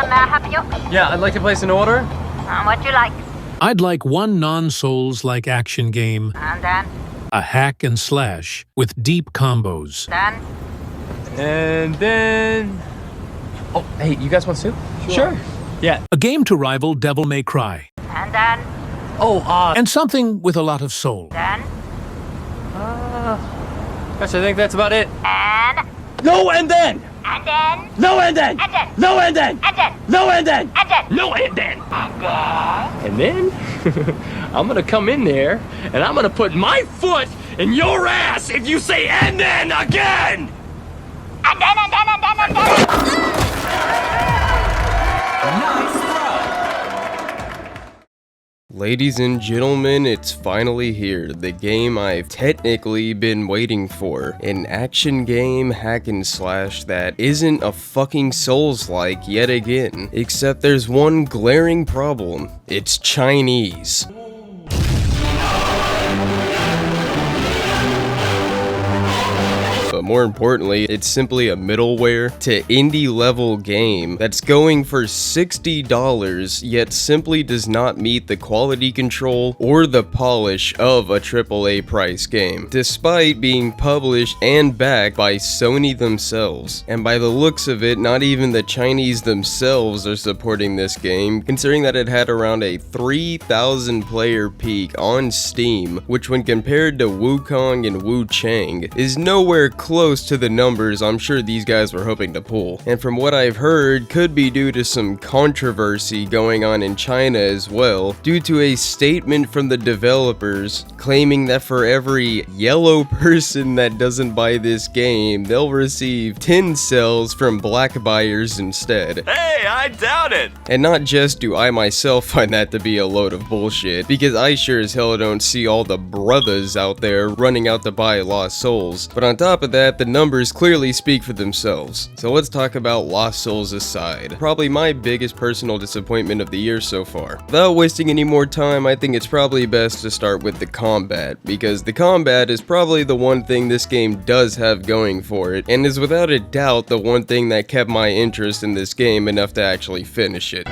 may I help you? Yeah, I'd like to place an order. What do you like? I'd like one non-Souls-like action game, And then? a hack and slash with deep combos. Then? And then... Oh, hey, you guys want soup? Sure. Yeah. A game to rival Devil May Cry. And then? Oh, And something with a lot of soul. Then? gosh, I think that's about it. And? No, and then! And then? No, and then! And then? No, and then! And then? No, and then! And then? No, and then! And then, I'm gonna come in there, and I'm gonna put my foot in your ass if you say and then again! And then? Ladies and gentlemen, it's finally here, the game I've technically been waiting for. An action game hack and slash that isn't a fucking Souls-like yet again. Except there's one glaring problem. It's Chinese. But more importantly, it's simply a middleware to indie level game that's going for $60, yet simply does not meet the quality control or the polish of a AAA price game, despite being published and backed by Sony themselves. And by the looks of it, not even the Chinese themselves are supporting this game, considering that it had around a 3,000 player peak on Steam, which when compared to Wukong and Wu Chang, is nowhere close to the numbers I'm sure these guys were hoping to pull. And from what I've heard, could be due to some controversy going on in China as well, due to a statement from the developers claiming that for every yellow person that doesn't buy this game, they'll receive 10 cells from black buyers instead. Hey, I doubt it! And not just do I myself find that to be a load of bullshit, because I sure as hell don't see all the brothers out there running out to buy Lost Souls, but on top of that, the numbers clearly speak for themselves. So let's talk about Lost Souls aside. Probably my biggest personal disappointment of the year so far. Without wasting any more time, I think it's probably best to start with the combat, because the combat is probably the one thing this game does have going for it, and is without a doubt the one thing that kept my interest in this game enough to actually finish it.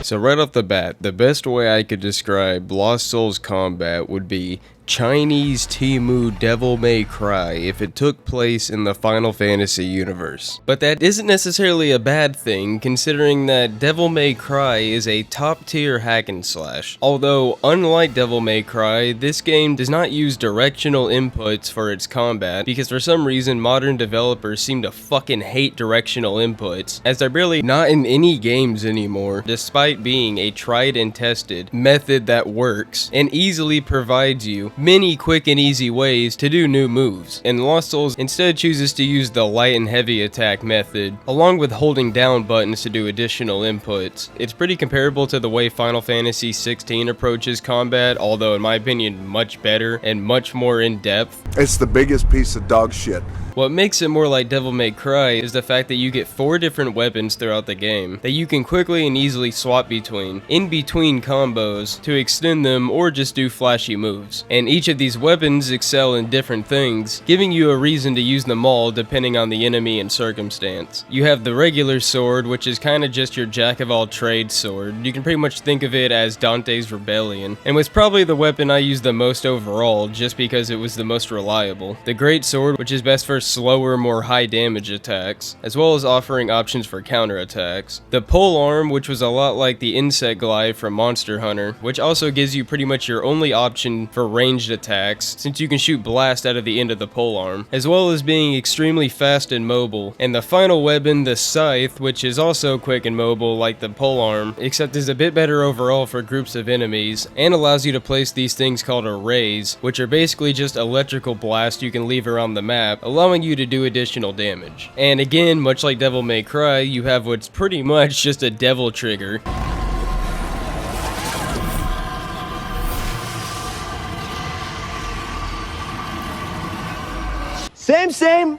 So right off the bat, the best way I could describe Lost Souls combat would be Chinese Temu Devil May Cry if it took place in the Final Fantasy universe. But that isn't necessarily a bad thing, considering that Devil May Cry is a top tier hack and slash. Although, unlike Devil May Cry, this game does not use directional inputs for its combat, because for some reason modern developers seem to fucking hate directional inputs, as they're barely not in any games anymore, despite being a tried and tested method that works and easily provides you many quick and easy ways to do new moves. And Lost Souls instead chooses to use the light and heavy attack method, along with holding down buttons to do additional inputs. It's pretty comparable to the way Final Fantasy 16 approaches combat, although in my opinion much better and much more in depth. It's the biggest piece of dog shit. What makes it more like Devil May Cry is the fact that you get 4 different weapons throughout the game that you can quickly and easily swap between, in between combos, to extend them or just do flashy moves. And each of these weapons excel in different things, giving you a reason to use them all depending on the enemy and circumstance. You have the regular sword, which is kinda just your jack of all trades sword. You can pretty much think of it as Dante's Rebellion, and was probably the weapon I used the most overall just because it was the most reliable. The great sword, which is best for slower, more high damage attacks, as well as offering options for counter attacks. The pole arm, which was a lot like the insect glide from Monster Hunter, which also gives you pretty much your only option for ranged attacks, since you can shoot blast out of the end of the pole arm, as well as being extremely fast and mobile. And the final weapon, the scythe, which is also quick and mobile like the pole arm, except is a bit better overall for groups of enemies, and allows you to place these things called arrays, which are basically just electrical blasts you can leave around the map, allowing you to do additional damage. And again, much like Devil May Cry, you have what's pretty much just a devil trigger. Same,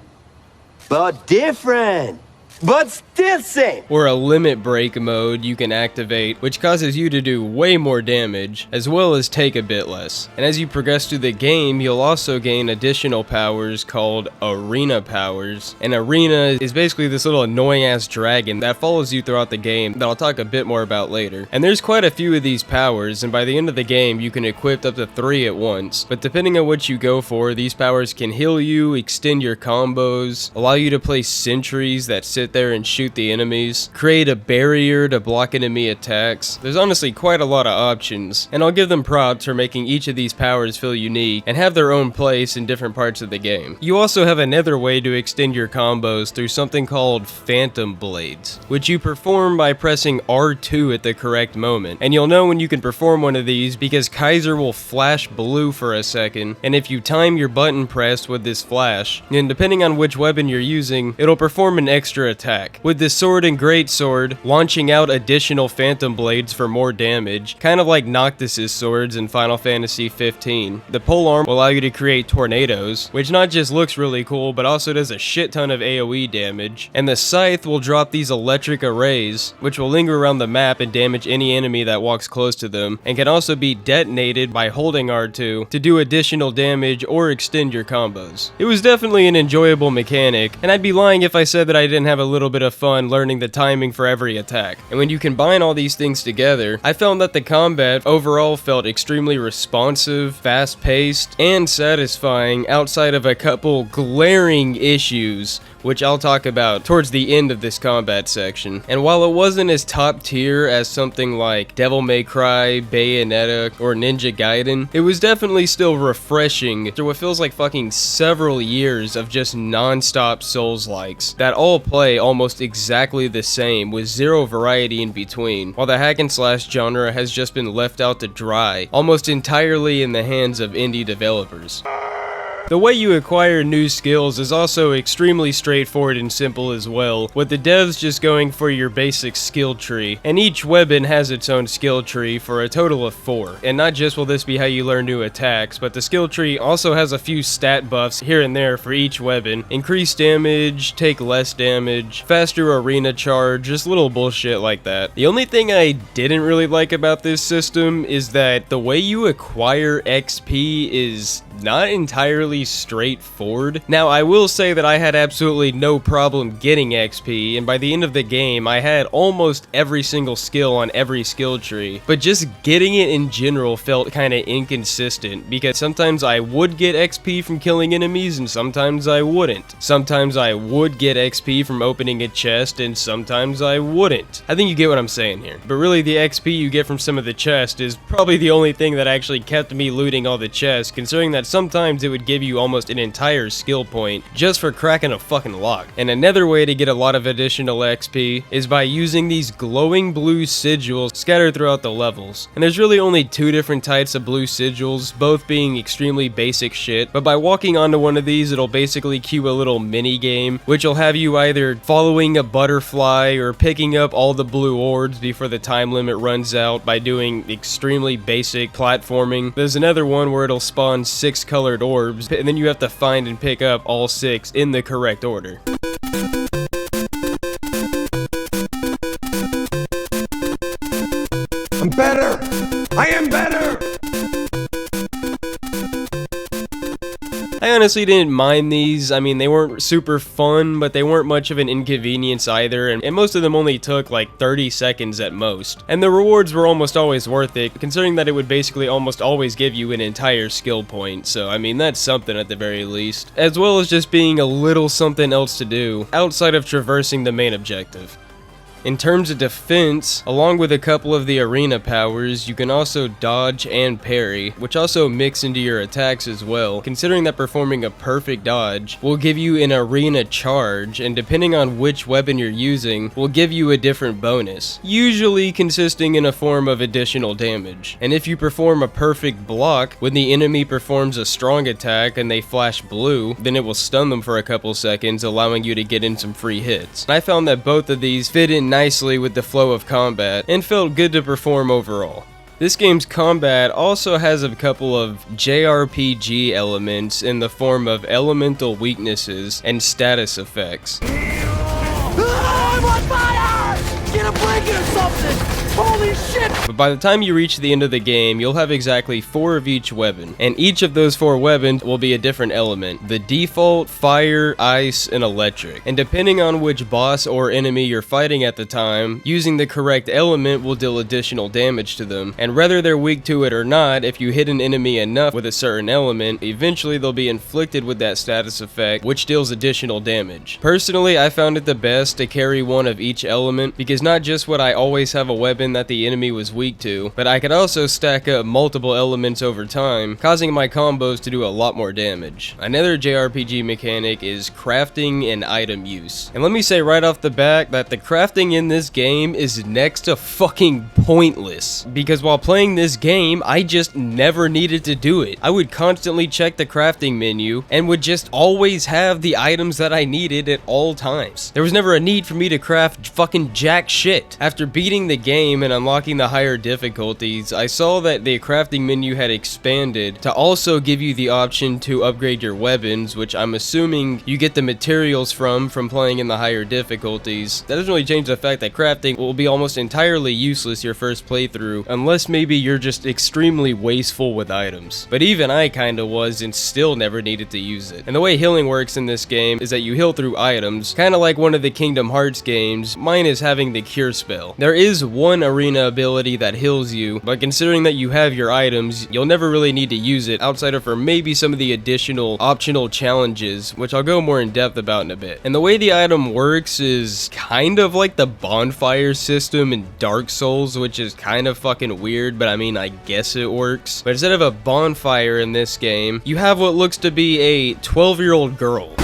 but different. but still same. Or a limit break mode you can activate, which causes you to do way more damage, as well as take a bit less. And as you progress through the game, you'll also gain additional powers called arena powers. And arena is basically this little annoying ass dragon that follows you throughout the game that I'll talk a bit more about later. And there's quite a few of these powers, and by the end of the game you can equip up to 3 at once. But depending on what you go for, these powers can heal you, extend your combos, allow you to place sentries that sit there and shoot the enemies, create a barrier to block enemy attacks. There's honestly quite a lot of options, and I'll give them props for making each of these powers feel unique and have their own place in different parts of the game. You also have another way to extend your combos through something called Phantom Blades, which you perform by pressing R2 at the correct moment. And you'll know when you can perform one of these because Kaiser will flash blue for a second, and if you time your button press with this flash, then depending on which weapon you're using, it'll perform an extra attack. With the sword and greatsword, launching out additional Phantom Blades for more damage, kind of like Noctis's swords in Final Fantasy 15. The polearm will allow you to create tornadoes, which not just looks really cool, but also does a shit ton of AoE damage. And the scythe will drop these electric arrays, which will linger around the map and damage any enemy that walks close to them, and can also be detonated by holding R2 to do additional damage or extend your combos. It was definitely an enjoyable mechanic, and I'd be lying if I said that I didn't have a little bit of fun learning the timing for every attack. And when you combine all these things together, I found that the combat overall felt extremely responsive, fast-paced, and satisfying outside of a couple glaring issues, which I'll talk about towards the end of this combat section. And while it wasn't as top tier as something like Devil May Cry, Bayonetta, or Ninja Gaiden, it was definitely still refreshing after what feels like fucking several years of just non-stop Souls-likes that all play almost exactly the same with zero variety in between, while the hack and slash genre has just been left out to dry, almost entirely in the hands of indie developers. The way you acquire new skills is also extremely straightforward and simple as well, with the devs just going for your basic skill tree, and each weapon has its own skill tree for a total of 4. And not just will this be how you learn new attacks, but the skill tree also has a few stat buffs here and there for each weapon. Increase damage, take less damage, faster arena charge, just little bullshit like that. The only thing I didn't really like about this system is that the way you acquire XP is not entirely straightforward. Now, I will say that I had absolutely no problem getting XP, and by the end of the game, I had almost every single skill on every skill tree, but just getting it in general felt kinda inconsistent, because sometimes I would get XP from killing enemies, and sometimes I wouldn't. Sometimes I would get XP from opening a chest, and sometimes I wouldn't. I think you get what I'm saying here. But really, the XP you get from some of the chests is probably the only thing that actually kept me looting all the chests, considering that sometimes it would give you almost an entire skill point just for cracking a fucking lock. And another way to get a lot of additional XP is by using these glowing blue sigils scattered throughout the levels. And there's really only 2 different types of blue sigils, both being extremely basic shit, but by walking onto one of these, it'll basically cue a little mini game, which will have you either following a butterfly or picking up all the blue orbs before the time limit runs out by doing extremely basic platforming. There's another one where it'll spawn 6 colored orbs, and then you have to find and pick up all 6 in the correct order. I'm better! I am better! I honestly didn't mind these. I mean, they weren't super fun, but they weren't much of an inconvenience either, and most of them only took like 30 seconds at most. And the rewards were almost always worth it, considering that it would basically almost always give you an entire skill point, so I mean, that's something at the very least. As well as just being a little something else to do, outside of traversing the main objective. In terms of defense, along with a couple of the arena powers, you can also dodge and parry, which also mix into your attacks as well, considering that performing a perfect dodge will give you an arena charge, and depending on which weapon you're using, will give you a different bonus, usually consisting in a form of additional damage. And if you perform a perfect block, when the enemy performs a strong attack and they flash blue, then it will stun them for a couple seconds, allowing you to get in some free hits. And I found that both of these fit in nicely with the flow of combat and felt good to perform overall. This game's combat also has a couple of JRPG elements in the form of elemental weaknesses and status effects. I'm on fire! Get a blanket or something! Holy shit! But by the time you reach the end of the game, you'll have exactly 4 of each weapon, and each of those 4 weapons will be a different element. The default, fire, ice, and electric. And depending on which boss or enemy you're fighting at the time, using the correct element will deal additional damage to them. And whether they're weak to it or not, if you hit an enemy enough with a certain element, eventually they'll be inflicted with that status effect, which deals additional damage. Personally, I found it the best to carry one of each element, because not just would I always have a weapon that the enemy was weak to, but I could also stack up multiple elements over time, causing my combos to do a lot more damage. Another JRPG mechanic is crafting and item use. And let me say right off the bat that the crafting in this game is next to fucking pointless, because while playing this game, I just never needed to do it. I would constantly check the crafting menu and would just always have the items that I needed at all times. There was never a need for me to craft fucking jack shit. After beating the game and unlocking the higher difficulties, I saw that the crafting menu had expanded to also give you the option to upgrade your weapons, which I'm assuming you get the materials from playing in the higher difficulties. That doesn't really change the fact that crafting will be almost entirely useless your first playthrough, unless maybe you're just extremely wasteful with items. But even I kinda was and still never needed to use it. And the way healing works in this game is that you heal through items, kinda like one of the Kingdom Hearts games, mine is having the cure spell. There is one arena ability that heals you, but considering that you have your items, you'll never really need to use it outside of for maybe some of the additional optional challenges, which I'll go more in depth about in a bit. And the way the item works is kind of like the bonfire system in Dark Souls, which is kind of fucking weird, but I mean, I guess it works. But instead of a bonfire in this game, you have what looks to be a 12-year-old girl.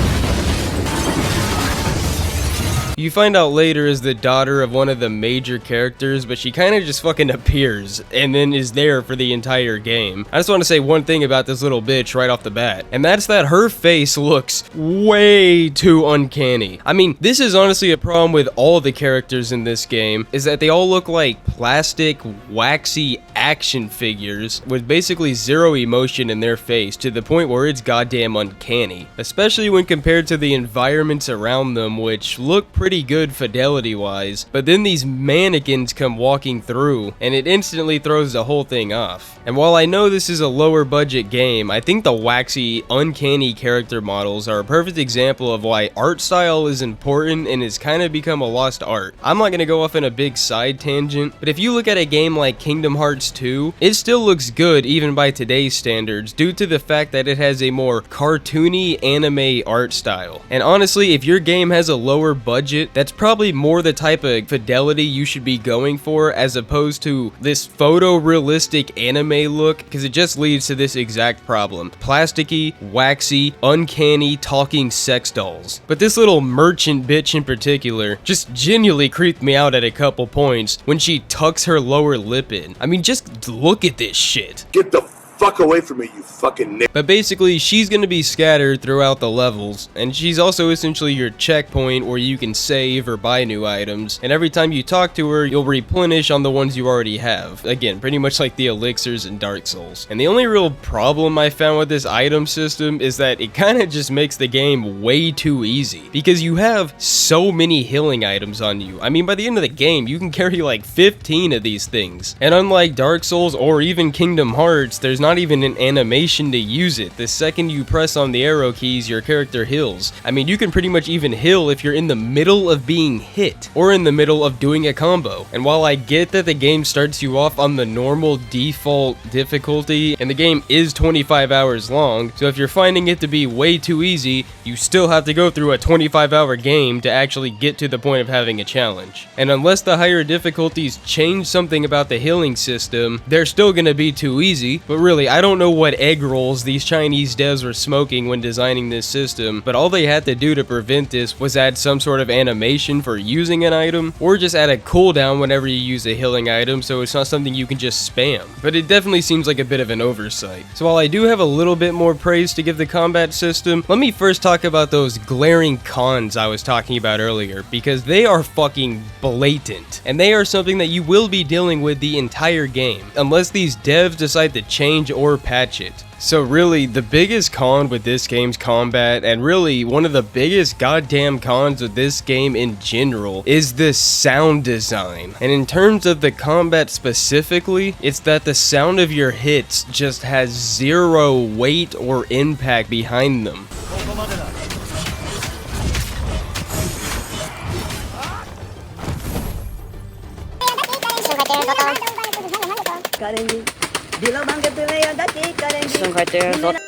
You find out later is the daughter of one of the major characters, but she kind of just fucking appears and then is there for the entire game. I just want to say one thing about this little bitch right off the bat, and that's that her face looks way too uncanny. I mean, this is honestly a problem with all the characters in this game, is that they all look like plastic, waxy action figures with basically zero emotion in their face, to the point where it's goddamn uncanny. Especially when compared to the environments around them, which look pretty good fidelity wise, but then these mannequins come walking through and it instantly throws the whole thing off. And while I know this is a lower budget game, I think the waxy, uncanny character models are a perfect example of why art style is important and has kind of become a lost art. I'm not gonna go off in a big side tangent, but if you look at a game like Kingdom Hearts 2, it still looks good even by today's standards due to the fact that it has a more cartoony anime art style. And honestly, if your game has a lower budget, that's probably more the type of fidelity you should be going for as opposed to this photorealistic anime look, because it just leads to this exact problem. Plasticky, waxy, uncanny, talking sex dolls. But this little merchant bitch in particular just genuinely creeped me out at a couple points when she tucks her lower lip in. I mean, just look at this shit. Get the fuck away from me, you fucking nick. But basically, she's going to be scattered throughout the levels, and she's also essentially your checkpoint where you can save or buy new items, and every time you talk to her, you'll replenish on the ones you already have. Again, pretty much like the elixirs in Dark Souls. And the only real problem I found with this item system is that it kind of just makes the game way too easy, because you have so many healing items on you. I mean, by the end of the game, you can carry like 15 of these things. And unlike Dark Souls or even Kingdom Hearts, there's not even an animation to use it. The second you press on the arrow keys, your character heals. I mean, you can pretty much even heal if you're in the middle of being hit or in the middle of doing a combo. And while I get that the game starts you off on the normal default difficulty, and the game is 25 hours long, so if you're finding it to be way too easy, you still have to go through a 25-hour game to actually get to the point of having a challenge. And unless the higher difficulties change something about the healing system, they're still gonna be too easy. But really, I don't know what egg rolls these Chinese devs were smoking when designing this system, but all they had to do to prevent this was add some sort of animation for using an item, or just add a cooldown whenever you use a healing item so it's not something you can just spam. But it definitely seems like a bit of an oversight. So while I do have a little bit more praise to give the combat system, let me first talk about those glaring cons I was talking about earlier, because they are fucking blatant, and they are something that you will be dealing with the entire game, unless these devs decide to change change or patch it. So really, the biggest con with this game's combat, and really one of the biggest goddamn cons with this game in general, is the sound design. And in terms of the combat specifically, it's that the sound of your hits just has zero weight or impact behind them.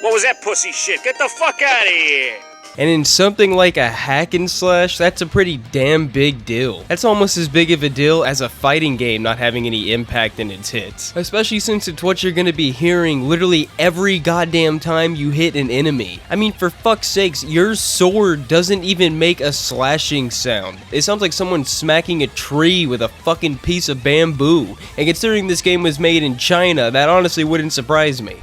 What was that pussy shit? Get the fuck out of here! And in something like a hack and slash, that's a pretty damn big deal. That's almost as big of a deal as a fighting game not having any impact in its hits. Especially since it's what you're gonna be hearing literally every goddamn time you hit an enemy. I mean, for fuck's sakes, your sword doesn't even make a slashing sound. It sounds like someone smacking a tree with a fucking piece of bamboo. And considering this game was made in China, that honestly wouldn't surprise me.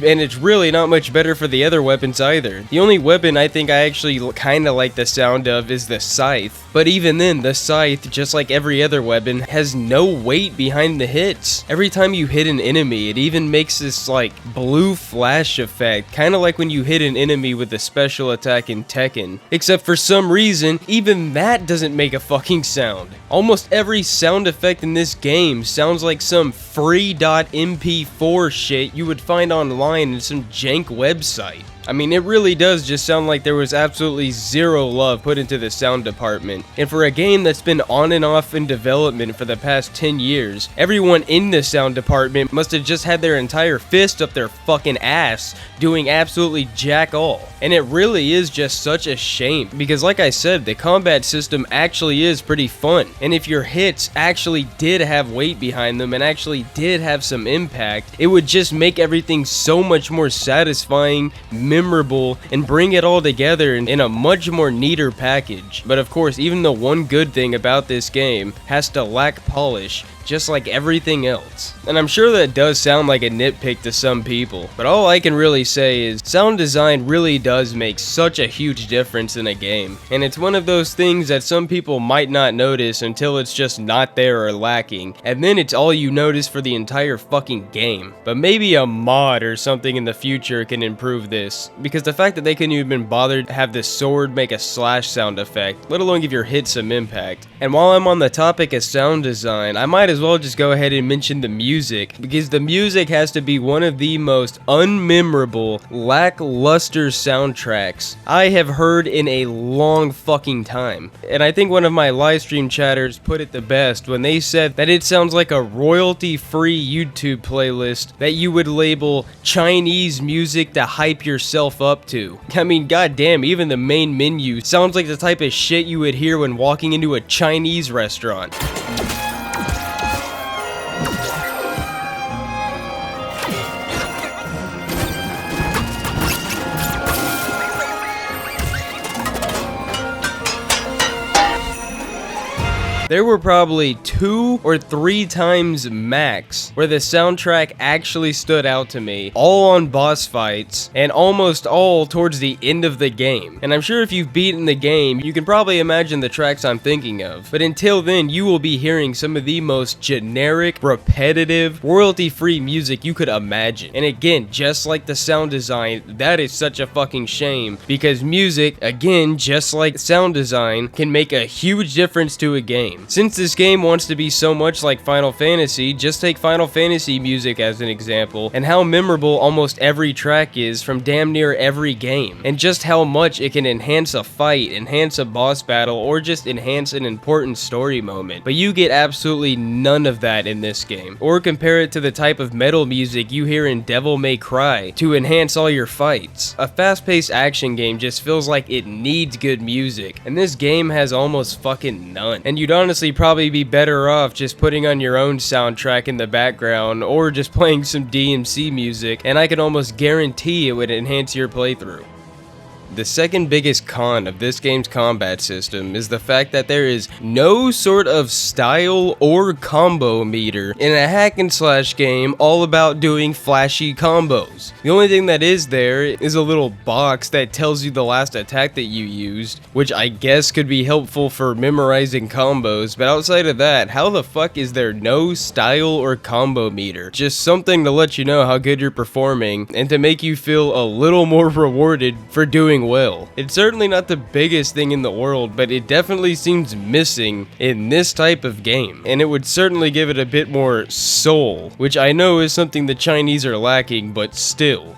And it's really not much better for the other weapons either. The only weapon I think I actually kinda like the sound of is the scythe. But even then, the scythe, just like every other weapon, has no weight behind the hits. Every time you hit an enemy, it even makes this like blue flash effect, kinda like when you hit an enemy with a special attack in Tekken. Except for some reason, even that doesn't make a fucking sound. Almost every sound effect in this game sounds like some free .mp4 shit you would find online in some jank website. I mean, it really does just sound like there was absolutely zero love put into the sound department. And for a game that's been on and off in development for the past 10 years, everyone in the sound department must have just had their entire fist up their fucking ass doing absolutely jack all. And it really is just such a shame, because like I said, the combat system actually is pretty fun. And if your hits actually did have weight behind them and actually did have some impact, it would just make everything so much more satisfying, memorable, and bring it all together in a much more neater package. But of course, even the one good thing about this game has to lack polish, just like everything else. And I'm sure that does sound like a nitpick to some people, but all I can really say is sound design really does make such a huge difference in a game. And it's one of those things that some people might not notice until it's just not there or lacking, and then it's all you notice for the entire fucking game. But maybe a mod or something in the future can improve this, because the fact that they couldn't even bother to have the sword make a slash sound effect, let alone give your hit some impact. And while I'm on the topic of sound design, I might as well just go ahead and mention the music, because the music has to be one of the most unmemorable, lackluster soundtracks I have heard in a long fucking time. And I think one of my livestream chatters put it the best when they said that it sounds like a royalty-free YouTube playlist that you would label Chinese music to hype yourself up to. I mean, goddamn, even the main menu sounds like the type of shit you would hear when walking into a Chinese restaurant. There were probably 2 or 3 times max where the soundtrack actually stood out to me, all on boss fights, and almost all towards the end of the game. And I'm sure if you've beaten the game, you can probably imagine the tracks I'm thinking of. But until then, you will be hearing some of the most generic, repetitive, royalty-free music you could imagine. And again, just like the sound design, that is such a fucking shame, because music, again, just like sound design, can make a huge difference to a game. Since this game wants to be so much like Final Fantasy, just take Final Fantasy music as an example, and how memorable almost every track is from damn near every game, and just how much it can enhance a fight, enhance a boss battle, or just enhance an important story moment. But you get absolutely none of that in this game. Or compare it to the type of metal music you hear in Devil May Cry to enhance all your fights. A fast-paced action game just feels like it needs good music, and this game has almost fucking none. And you'd honestly probably be better off just putting on your own soundtrack in the background, or just playing some DMC music, and I can almost guarantee it would enhance your playthrough. The second biggest con of this game's combat system is the fact that there is no sort of style or combo meter in a hack and slash game all about doing flashy combos. The only thing that is there is a little box that tells you the last attack that you used, which I guess could be helpful for memorizing combos, but outside of that, how the fuck is there no style or combo meter? Just something to let you know how good you're performing and to make you feel a little more rewarded for doing well. It's certainly not the biggest thing in the world, but it definitely seems missing in this type of game, and it would certainly give it a bit more soul, which I know is something the Chinese are lacking, but still.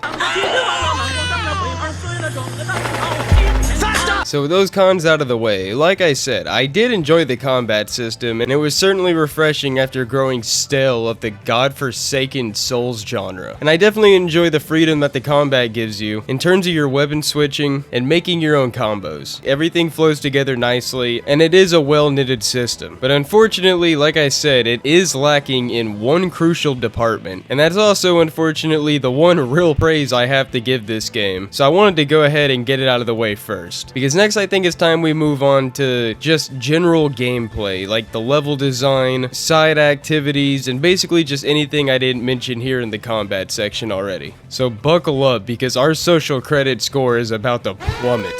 So with those cons out of the way, like I said, I did enjoy the combat system, and it was certainly refreshing after growing stale of the godforsaken Souls genre. And I definitely enjoy the freedom that the combat gives you in terms of your weapon switching and making your own combos. Everything flows together nicely, and it is a well-knitted system. But unfortunately, like I said, it is lacking in one crucial department, and that's also unfortunately the one real praise I have to give this game. So I wanted to go ahead and get it out of the way first, because next I think it's time we move on to just general gameplay, like the level design, side activities, and basically just anything I didn't mention here in the combat section already. So buckle up, because our social credit score is about to plummet.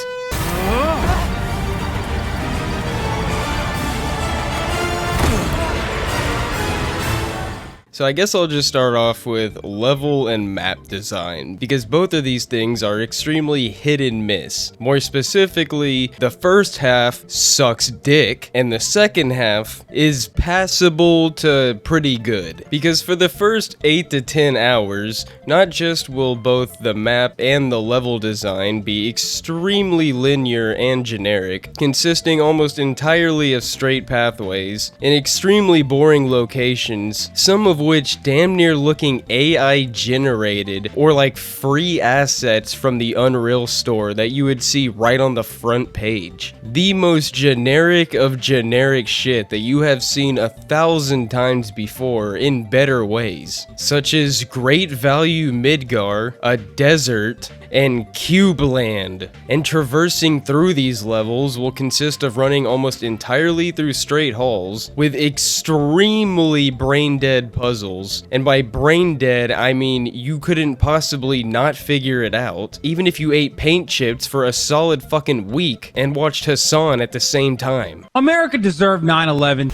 So I guess I'll just start off with level and map design, because both of these things are extremely hit and miss. More specifically, the first half sucks dick, and the second half is passable to pretty good. Because for the first 8 to 10 hours, not just will both the map and the level design be extremely linear and generic, consisting almost entirely of straight pathways, in extremely boring locations, some of which damn near looking AI generated or like free assets from the Unreal store that you would see right on the front page. The most generic of generic shit that you have seen 1,000 times before in better ways, such as Great Value Midgar, a desert, and Cube Land. And traversing through these levels will consist of running almost entirely through straight halls with extremely brain dead puzzles. And by brain dead, I mean you couldn't possibly not figure it out, even if you ate paint chips for a solid fucking week and watched Hassan at the same time. America deserved 9/11.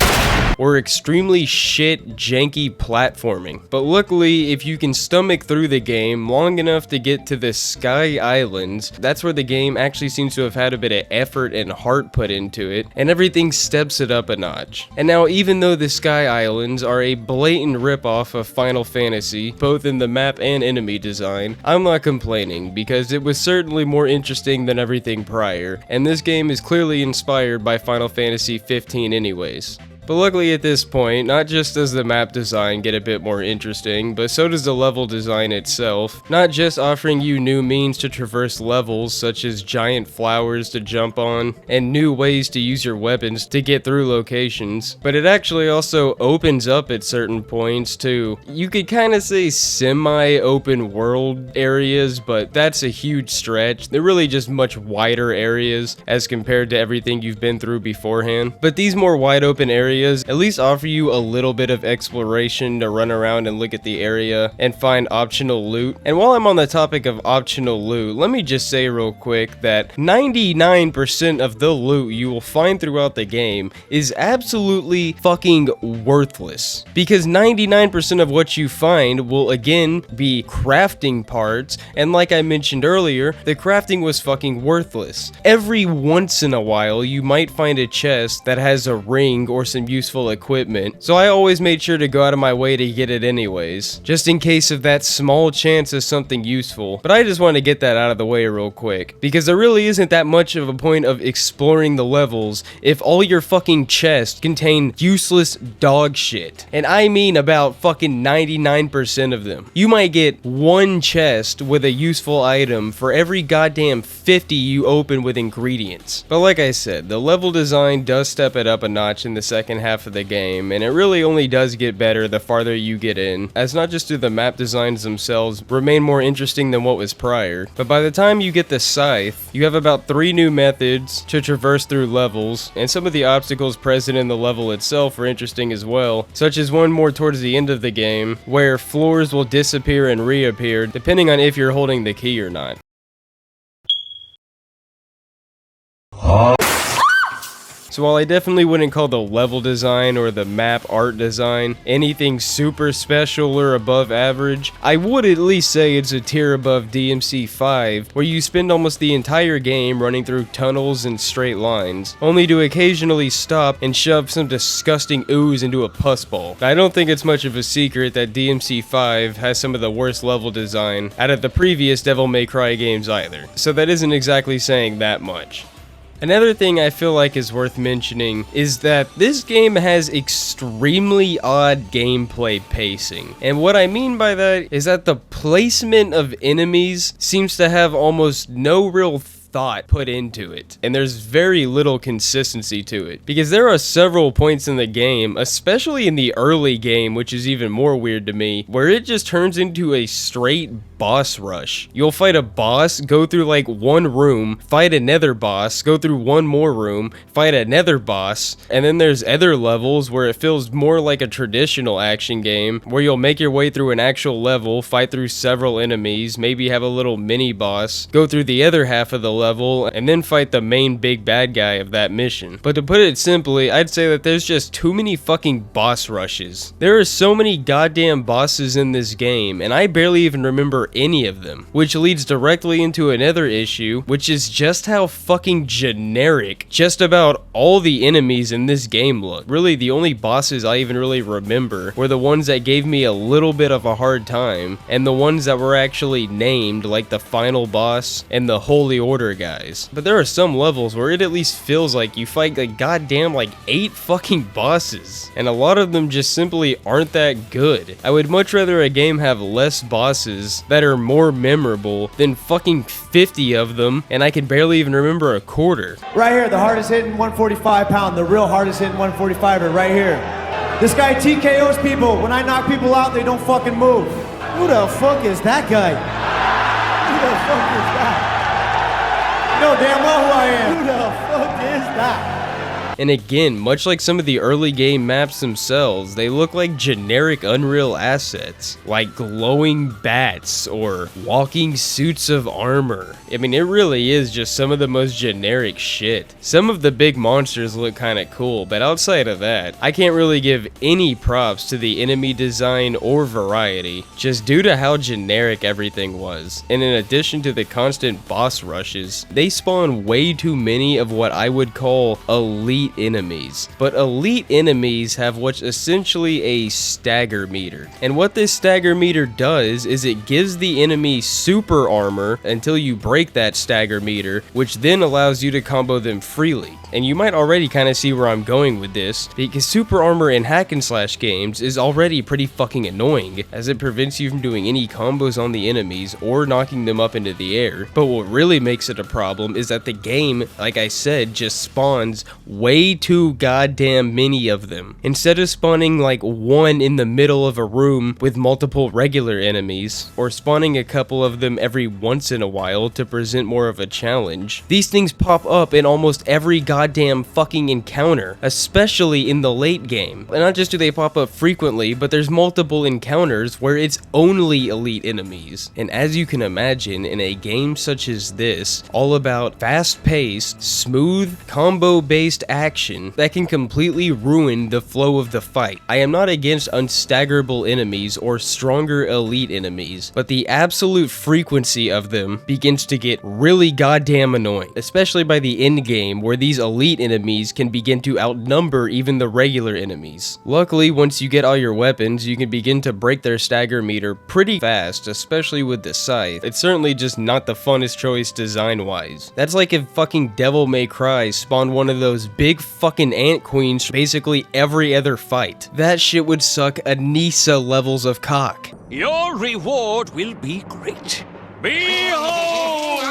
Or extremely shit, janky platforming. But luckily, if you can stomach through the game long enough to get to the Sky Islands, that's where the game actually seems to have had a bit of effort and heart put into it, and everything steps it up a notch. And now, even though the Sky Islands are a blatant ripoff of Final Fantasy, both in the map and enemy design, I'm not complaining, because it was certainly more interesting than everything prior, and this game is clearly inspired by Final Fantasy 15 anyways. But luckily at this point, not just does the map design get a bit more interesting, but so does the level design itself, not just offering you new means to traverse levels such as giant flowers to jump on, and new ways to use your weapons to get through locations, but it actually also opens up at certain points to, you could kinda say semi-open world areas, but that's a huge stretch. They're really just much wider areas as compared to everything you've been through beforehand. But these more wide open areas at least offer you a little bit of exploration to run around and look at the area and find optional loot. And while I'm on the topic of optional loot, let me just say real quick that 99% of the loot you will find throughout the game is absolutely fucking worthless. Because 99% of what you find will again be crafting parts, and like I mentioned earlier, the crafting was fucking worthless. Every once in a while you might find a chest that has a ring or some useful equipment, so I always made sure to go out of my way to get it anyways, just in case of that small chance of something useful. But I just want to get that out of the way real quick, because there really isn't that much of a point of exploring the levels if all your fucking chests contain useless dog shit. And I mean about fucking 99% of them. You might get one chest with a useful item for every goddamn 50 you open with ingredients. But like I said, the level design does step it up a notch in the second second half of the game, and it really only does get better the farther you get in, as not just do the map designs themselves remain more interesting than what was prior, but by the time you get the scythe, you have about 3 new methods to traverse through levels, and some of the obstacles present in the level itself are interesting as well, such as one more towards the end of the game, where floors will disappear and reappear depending on if you're holding the key or not. So while I definitely wouldn't call the level design or the map art design anything super special or above average, I would at least say it's a tier above DMC 5, where you spend almost the entire game running through tunnels and straight lines, only to occasionally stop and shove some disgusting ooze into a pus ball. I don't think it's much of a secret that DMC 5 has some of the worst level design out of the previous Devil May Cry games either, so that isn't exactly saying that much. Another thing I feel like is worth mentioning is that this game has extremely odd gameplay pacing. And what I mean by that is that the placement of enemies seems to have almost no real thought put into it, and there's very little consistency to it, because there are several points in the game, especially in the early game, which is even more weird to me, where it just turns into a straight boss rush. You'll fight a boss, go through like one room, fight another boss, go through one more room, fight another boss, and then there's other levels where it feels more like a traditional action game, where you'll make your way through an actual level, fight through several enemies, maybe have a little mini boss, go through the other half of the level, and then fight the main big bad guy of that mission. But to put it simply, I'd say that there's just too many fucking boss rushes. There are so many goddamn bosses in this game, and I barely even remember any of them, which leads directly into another issue, which is just how fucking generic just about all the enemies in this game look. Really, the only bosses I even really remember were the ones that gave me a little bit of a hard time, and the ones that were actually named, like the final boss and the Holy Order guys. But there are some levels where it at least feels like you fight like goddamn like 8 fucking bosses, and a lot of them just simply aren't that good. I would much rather a game have less bosses that are more memorable than fucking 50 of them, and I can barely even remember a quarter. Right here, the hardest hitting 145 pound, the real hardest hitting 145er right here. This guy TKOs people. When I knock people out, they don't fucking move. Who the fuck is that guy? Who the fuck is that? You know damn well who I am. Who the fuck is that? And again, much like some of the early game maps themselves, they look like generic Unreal assets, like glowing bats or walking suits of armor. I mean, it really is just some of the most generic shit. Some of the big monsters look kinda cool, but outside of that, I can't really give any props to the enemy design or variety, just due to how generic everything was. And in addition to the constant boss rushes, they spawn way too many of what I would call elite enemies. But elite enemies have what's essentially a stagger meter. And what this stagger meter does is it gives the enemy super armor until you break that stagger meter, which then allows you to combo them freely. And you might already kind of see where I'm going with this, because super armor in hack and slash games is already pretty fucking annoying, as it prevents you from doing any combos on the enemies or knocking them up into the air. But what really makes it a problem is that the game, like I said, just spawns way too goddamn many of them. Instead of spawning like one in the middle of a room with multiple regular enemies, or spawning a couple of them every once in a while to present more of a challenge, these things pop up in almost every goddamn fucking encounter, especially in the late game. And not just do they pop up frequently, but there's multiple encounters where it's only elite enemies. And as you can imagine, in a game such as this, all about fast-paced, smooth, combo-based action that can completely ruin the flow of the fight. I am not against unstaggerable enemies or stronger elite enemies, but the absolute frequency of them begins to get really goddamn annoying, especially by the end game where these elite enemies can begin to outnumber even the regular enemies. Luckily, once you get all your weapons, you can begin to break their stagger meter pretty fast, especially with the scythe. It's certainly just not the funnest choice design-wise. That's like if fucking Devil May Cry spawned one of those big fucking ant queens basically every other fight. That shit would suck Anissa levels of cock. Your reward will be great. Behold!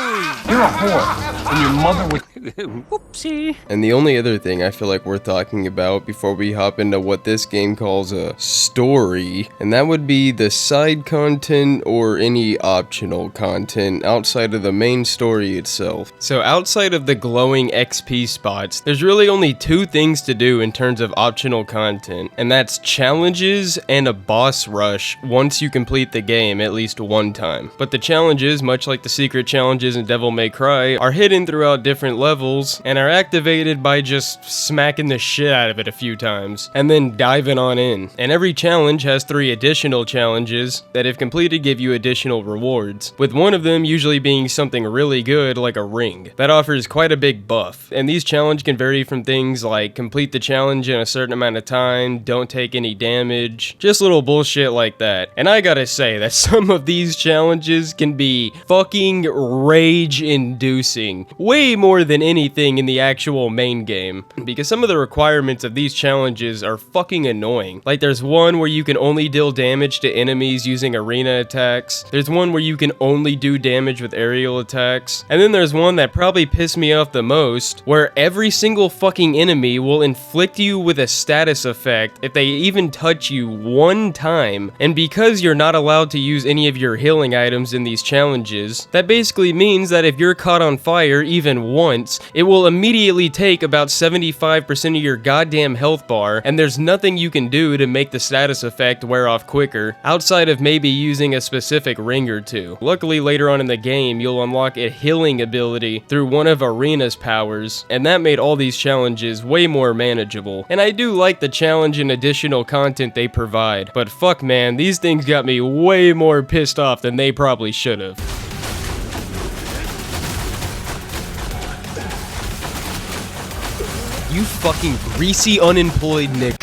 You're a whore, and your mother would... Whoopsie. And the only other thing I feel like we're talking about before we hop into what this game calls a story, and that would be the side content or any optional content outside of the main story itself. So outside of the glowing XP spots, there's really only two things to do in terms of optional content, and that's challenges and a boss rush once you complete the game at least one time. But the challenges, much like the secret challenges in Devil May Cry, are hidden throughout different levels and are activated by just smacking the shit out of it a few times and then diving on in. And every challenge has 3 additional challenges that if completed give you additional rewards, with one of them usually being something really good like a ring that offers quite a big buff. And these challenges can vary from things like complete the challenge in a certain amount of time, don't take any damage, just little bullshit like that. And I gotta say that some of these challenges can be fucking rage inducing, way more than anything in the actual main game, because some of the requirements of these challenges are fucking annoying. Like there's one where you can only deal damage to enemies using arena attacks, there's one where you can only do damage with aerial attacks, and then there's one that probably pissed me off the most, where every single fucking enemy will inflict you with a status effect if they even touch you one time, and because you're not allowed to use any of your healing items in these challenges, that basically means that if you're caught on fire even once, it will immediately take about 75% of your goddamn health bar, and there's nothing you can do to make the status effect wear off quicker, outside of maybe using a specific ring or two. Luckily later on in the game, you'll unlock a healing ability through one of Arena's powers, and that made all these challenges way more manageable. And I do like the challenge and additional content they provide, but fuck man, these things got me way more pissed off than they probably should have. You fucking greasy unemployed Nick.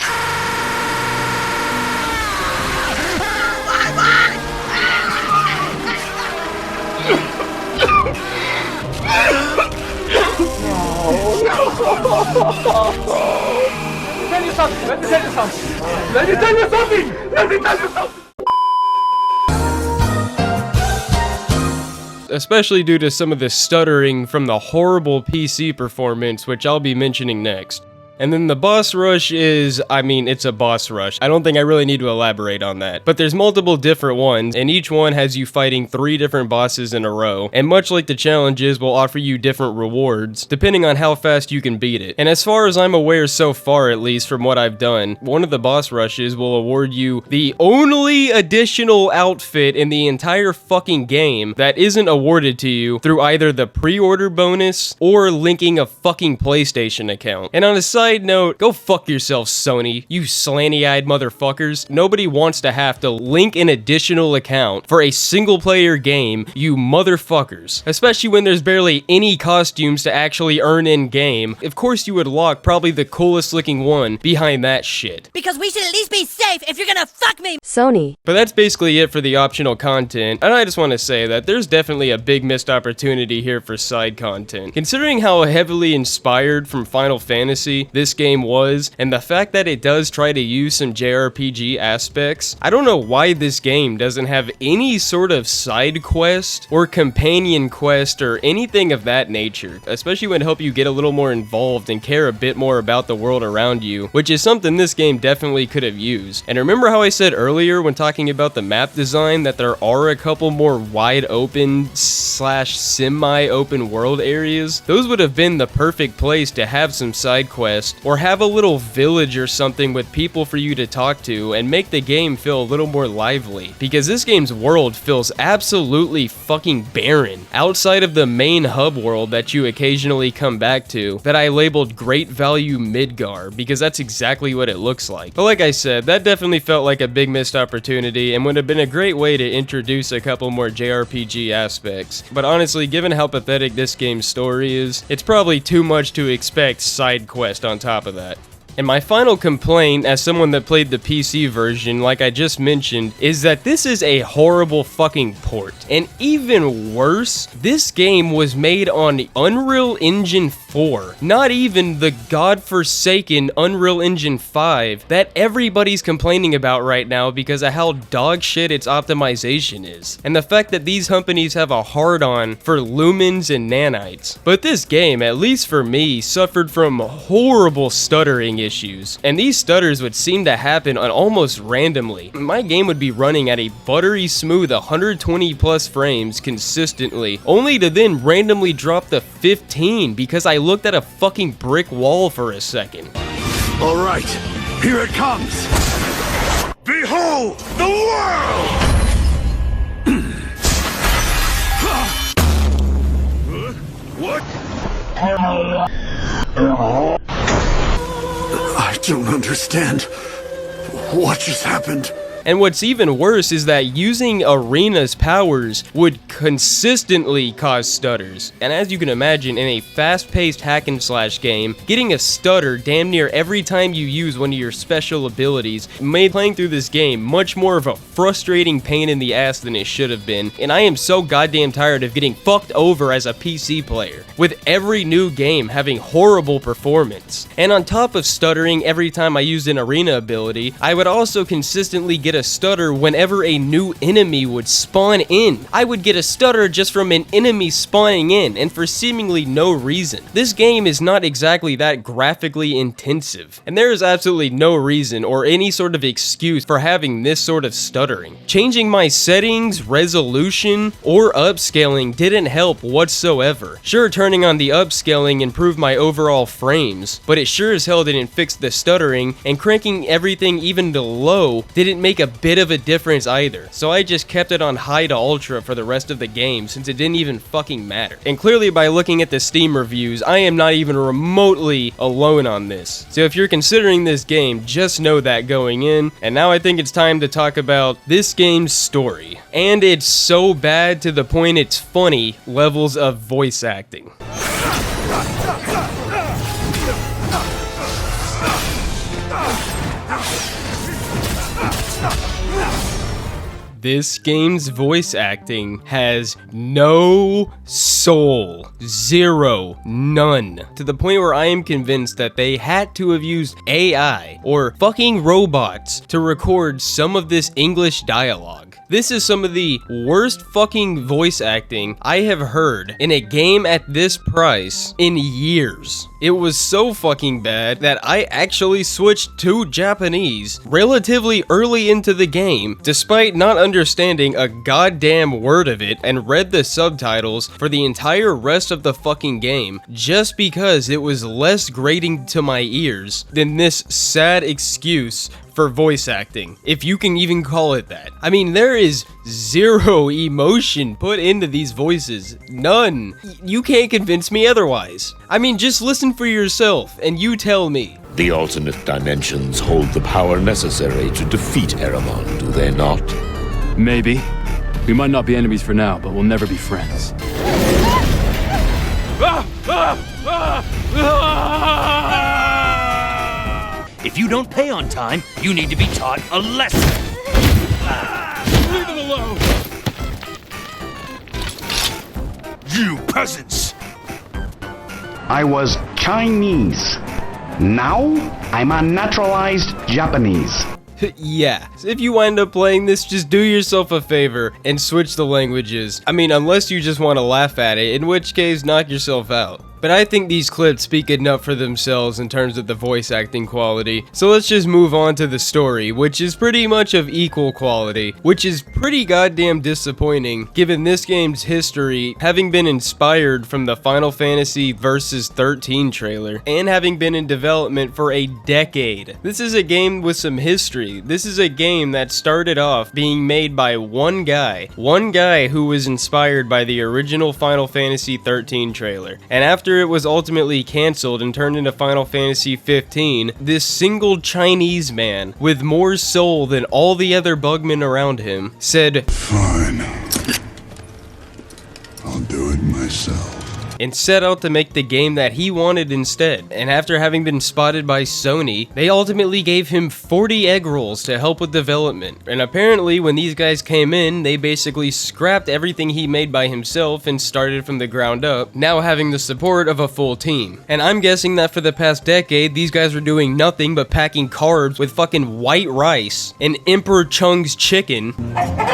Especially due to some of the stuttering from the horrible PC performance, which I'll be mentioning next. And then the boss rush is, I mean, it's a boss rush. I don't think I really need to elaborate on that. But there's multiple different ones, and each one has you fighting 3 different bosses in a row. And much like the challenges will offer you different rewards, depending on how fast you can beat it. And as far as I'm aware so far, at least from what I've done, one of the boss rushes will award you the only additional outfit in the entire fucking game that isn't awarded to you through either the pre-order bonus or linking a fucking PlayStation account. And on a side note, go fuck yourself, Sony, you slanty-eyed motherfuckers. Nobody wants to have to link an additional account for a single-player game, you motherfuckers. Especially when there's barely any costumes to actually earn in-game. Of course you would lock probably the coolest-looking one behind that shit. Because we should at least be safe if you're gonna fuck me, Sony. But that's basically it for the optional content, and I just want to say that there's definitely a big missed opportunity here for side content. Considering how heavily inspired from Final Fantasy this game was, and the fact that it does try to use some JRPG aspects, I don't know why this game doesn't have any sort of side quest or companion quest or anything of that nature, especially when it help you get a little more involved and care a bit more about the world around you, which is something this game definitely could have used. And remember how I said earlier when talking about the map design that there are a couple more wide open / semi-open world areas? Those would have been the perfect place to have some side quests, or have a little village or something with people for you to talk to and make the game feel a little more lively, because this game's world feels absolutely fucking barren outside of the main hub world that you occasionally come back to that I labeled Great Value Midgar, because that's exactly what it looks like. But like I said, that definitely felt like a big missed opportunity and would have been a great way to introduce a couple more JRPG aspects. But honestly, given how pathetic this game's story is, it's probably too much to expect side quest on top of that. And my final complaint, as someone that played the PC version, like I just mentioned, is that this is a horrible fucking port. And even worse, this game was made on Unreal Engine 4. Not even the godforsaken Unreal Engine 5 that everybody's complaining about right now because of how dog shit its optimization is, and the fact that these companies have a hard-on for lumens and nanites. But this game, at least for me, suffered from horrible stuttering issues, and these stutters would seem to happen on almost randomly. My game would be running at a buttery smooth 120 plus frames consistently, only to then randomly drop to 15 because I looked at a fucking brick wall for a second. All right, here it comes. Behold the world! What? I don't understand. What just happened? And what's even worse is that using Arena's powers would consistently cause stutters. And as you can imagine, in a fast-paced hack and slash game, getting a stutter damn near every time you use one of your special abilities made playing through this game much more of a frustrating pain in the ass than it should have been. And I am so goddamn tired of getting fucked over as a PC player, with every new game having horrible performance. And on top of stuttering every time I used an Arena ability, I would also consistently get a stutter whenever a new enemy would spawn in. I would get a stutter just from an enemy spawning in, and for seemingly no reason. This game is not exactly that graphically intensive, and there is absolutely no reason or any sort of excuse for having this sort of stuttering. Changing my settings, resolution, or upscaling didn't help whatsoever. Sure, turning on the upscaling improved my overall frames, but it sure as hell didn't fix the stuttering, and cranking everything even to low didn't make a bit of a difference either. So I just kept it on high to ultra for the rest of the game since it didn't even fucking matter. And clearly by looking at the Steam reviews, I am not even remotely alone on this. So if you're considering this game, just know that going in. And now I think it's time to talk about this game's story. And it's so bad to the point it's funny levels of voice acting. This game's voice acting has no soul. Zero. None. To the point where I am convinced that they had to have used AI or fucking robots to record some of this English dialogue. This is some of the worst fucking voice acting I have heard in a game at this price in years. It was so fucking bad that I actually switched to Japanese relatively early into the game, despite not understanding a goddamn word of it, and read the subtitles for the entire rest of the fucking game, just because it was less grating to my ears than this sad excuse for voice acting, if you can even call it that. I mean, there is zero emotion put into these voices. None. You can't convince me otherwise. I mean, just listen for yourself, and you tell me. The alternate dimensions hold the power necessary to defeat Eramon, do they not? Maybe. We might not be enemies for now, but we'll never be friends. If you don't pay on time, you need to be taught a lesson. Leave them alone! You peasants! I was Chinese. Now, I'm a naturalized Japanese. Yeah, if you wind up playing this, just do yourself a favor and switch the languages. I mean, unless you just want to laugh at it, in which case, knock yourself out. But I think these clips speak enough for themselves in terms of the voice acting quality, so let's just move on to the story, which is pretty much of equal quality, which is pretty goddamn disappointing given this game's history having been inspired from the Final Fantasy Versus 13 trailer, and having been in development for a decade. This is a game with some history. This is a game that started off being made by one guy who was inspired by the original Final Fantasy 13 trailer, and after it was ultimately cancelled and turned into Final Fantasy 15, this single Chinese man with more soul than all the other bugmen around him said, Fine. I'll do it myself. and set out to make the game that he wanted instead. And after having been spotted by Sony, they ultimately gave him 40 egg rolls to help with development. And apparently when these guys came in, they basically scrapped everything he made by himself and started from the ground up, now having the support of a full team. And I'm guessing that for the past decade, these guys were doing nothing but packing carbs with fucking white rice and Emperor Chung's chicken,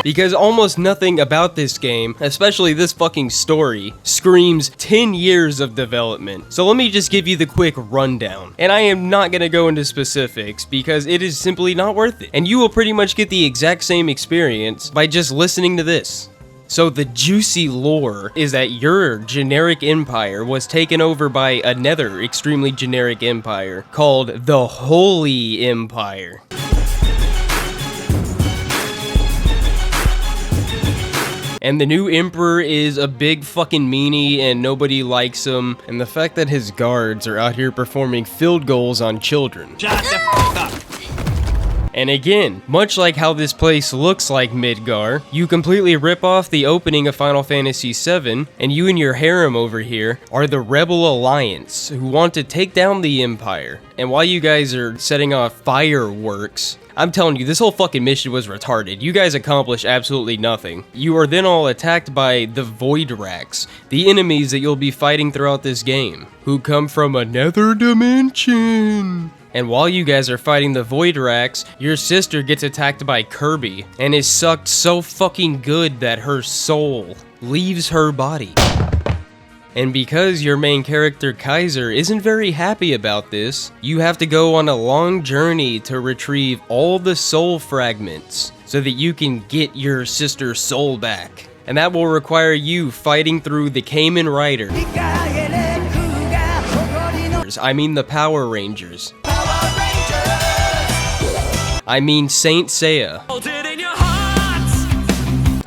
because almost nothing about this game, especially this fucking story, screams 10 years of development. So let me just give you the quick rundown. And I am not gonna go into specifics because it is simply not worth it. And you will pretty much get the exact same experience by just listening to this. So the juicy lore is that your generic empire was taken over by another extremely generic empire called the Holy Empire. And the new emperor is a big fucking meanie and nobody likes him. And the fact that his guards are out here performing field goals on children. Shut the fuck up. And again, much like how this place looks like Midgar, you completely rip off the opening of Final Fantasy VII, and you and your harem over here are the Rebel Alliance, who want to take down the Empire. And while you guys are setting off fireworks, I'm telling you, this whole fucking mission was retarded. You guys accomplished absolutely nothing. You are then all attacked by the Void Racks, the enemies that you'll be fighting throughout this game, who come from another dimension. And while you guys are fighting the Void Racks, your sister gets attacked by Kirby and is sucked so fucking good that her soul leaves her body. And because your main character Kaiser isn't very happy about this, you have to go on a long journey to retrieve all the soul fragments so that you can get your sister's soul back. And that will require you fighting through the Kamen Rider. I mean the Power Rangers. I mean Saint Seiya.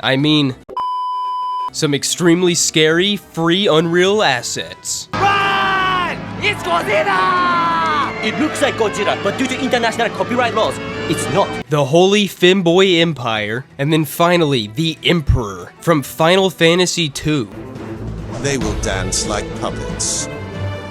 I mean some extremely scary free Unreal assets. Run! It's Godzilla! It looks like Godzilla, but due to international copyright laws, it's not. The Holy Femboy Empire, and then finally the Emperor from Final Fantasy II. They will dance like puppets.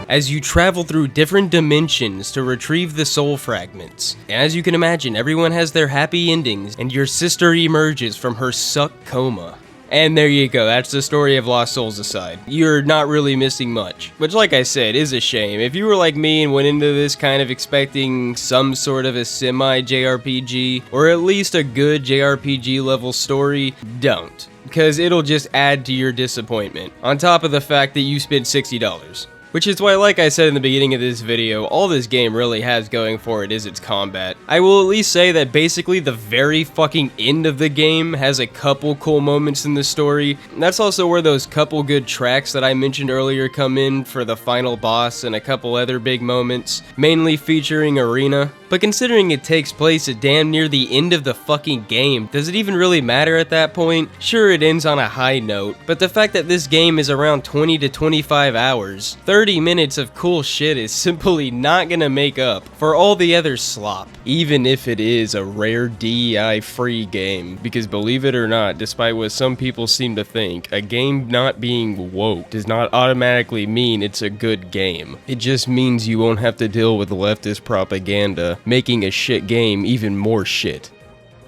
As you travel through different dimensions to retrieve the soul fragments. As you can imagine, everyone has their happy endings, and your sister emerges from her suck coma. And there you go, that's the story of Lost Souls aside. You're not really missing much, which like I said, is a shame. If you were like me and went into this kind of expecting some sort of a semi-JRPG, or at least a good JRPG level story, don't. Because it'll just add to your disappointment, on top of the fact that you spent $60. Which is why, like I said in the beginning of this video, all this game really has going for it is its combat. I will at least say that basically the very fucking end of the game has a couple cool moments in the story. That's also where those couple good tracks that I mentioned earlier come in for the final boss and a couple other big moments, mainly featuring Arena. But considering it takes place at damn near the end of the fucking game, does it even really matter at that point? Sure, it ends on a high note, but the fact that this game is around 20 to 25 hours, 30 minutes of cool shit is simply not gonna make up for all the other slop, even if it is a rare DEI-free game, because believe it or not, despite what some people seem to think, a game not being woke does not automatically mean it's a good game. It just means you won't have to deal with leftist propaganda, making a shit game even more shit.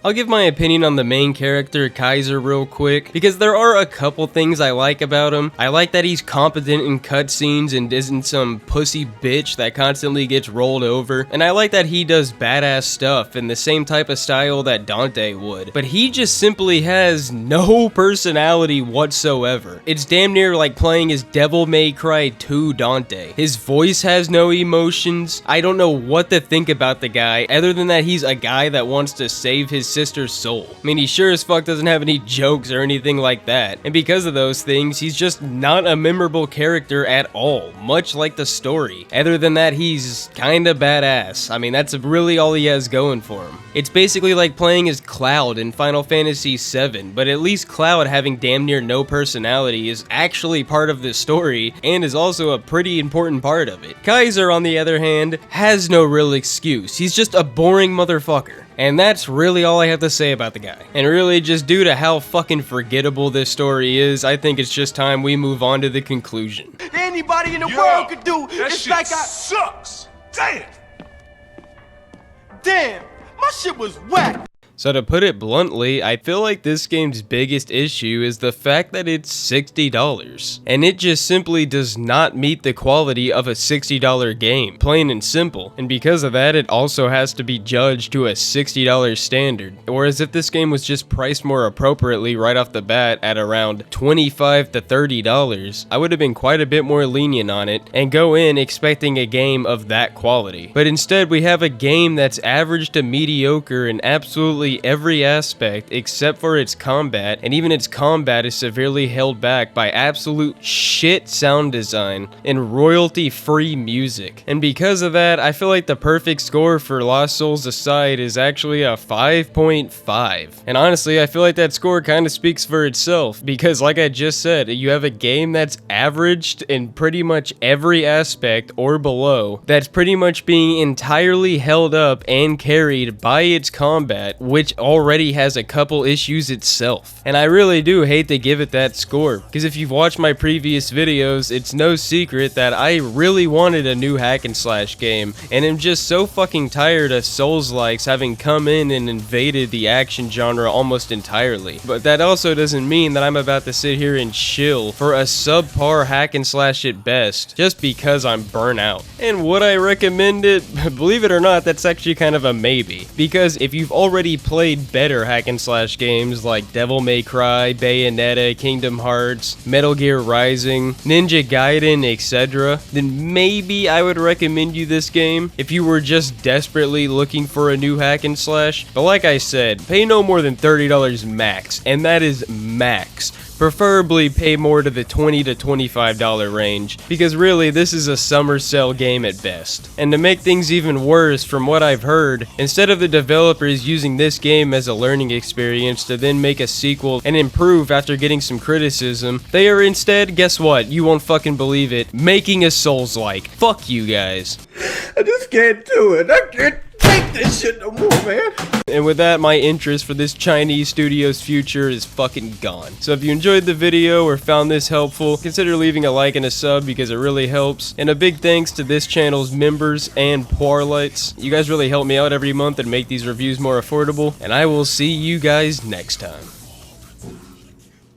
I'll give my opinion on the main character, Kaiser, real quick, because there are a couple things I like about him. I like that he's competent in cutscenes and isn't some pussy bitch that constantly gets rolled over, and I like that he does badass stuff in the same type of style that Dante would, but he just simply has no personality whatsoever. It's damn near like playing as Devil May Cry 2 Dante. His voice has no emotions. I don't know what to think about the guy, other than that he's a guy that wants to save his sister's soul. I mean, he sure as fuck doesn't have any jokes or anything like that, and because of those things, he's just not a memorable character at all, much like the story. Other than that, he's kinda badass. I mean, that's really all he has going for him. It's basically like playing as Cloud in Final Fantasy VII, but at least Cloud having damn near no personality is actually part of this story, and is also a pretty important part of it. Kaiser, on the other hand, has no real excuse. He's just a boring motherfucker. And that's really all I have to say about the guy. And really, just due to how fucking forgettable this story is, I think it's just time we move on to the conclusion. anybody in the world could do. It's shit like sucks. Damn. Damn, my shit was whack. So to put it bluntly, I feel like this game's biggest issue is the fact that it's $60. And it just simply does not meet the quality of a $60 game, plain and simple. And because of that, it also has to be judged to a $60 standard. Whereas if this game was just priced more appropriately right off the bat at around $25 to $30, I would have been quite a bit more lenient on it and go in expecting a game of that quality. But instead, we have a game that's average to mediocre in absolutely every aspect except for its combat, and even its combat is severely held back by absolute shit sound design and royalty-free music. And because of that, I feel like the perfect score for Lost Souls aside is actually a 5.5. And honestly, I feel like that score kind of speaks for itself, because like I just said, you have a game that's averaged in pretty much every aspect or below, that's pretty much being entirely held up and carried by its combat, which already has a couple issues itself. And I really do hate to give it that score, because if you've watched my previous videos, it's no secret that I really wanted a new hack and slash game, and I'm just so fucking tired of Souls-likes having come in and invaded the action genre almost entirely. But that also doesn't mean that I'm about to sit here and chill for a subpar hack and slash at best, just because I'm burnt out. And would I recommend it? Believe it or not, that's actually kind of a maybe, because if you've already played better hack and slash games like Devil May Cry, Bayonetta, Kingdom Hearts, Metal Gear Rising, Ninja Gaiden, etc., then maybe I would recommend you this game if you were just desperately looking for a new hack and slash. But like I said, pay no more than $30 max, and that is max. Preferably pay more to the $20 to $25 range, because really this is a summer sale game at best. And to make things even worse, from what I've heard, instead of the developers using this game as a learning experience to then make a sequel and improve after getting some criticism, they are instead, guess what, you won't fucking believe it, making a Souls-like. Fuck you guys. I just can't do it. I can't take this shit no more, man. And with that, my interest for this Chinese studio's future is fucking gone. So if you enjoyed the video or found this helpful, consider leaving a like and a sub because it really helps. And a big thanks to this channel's members and Poirlights. You guys really help me out every month and make these reviews more affordable. And I will see you guys next time.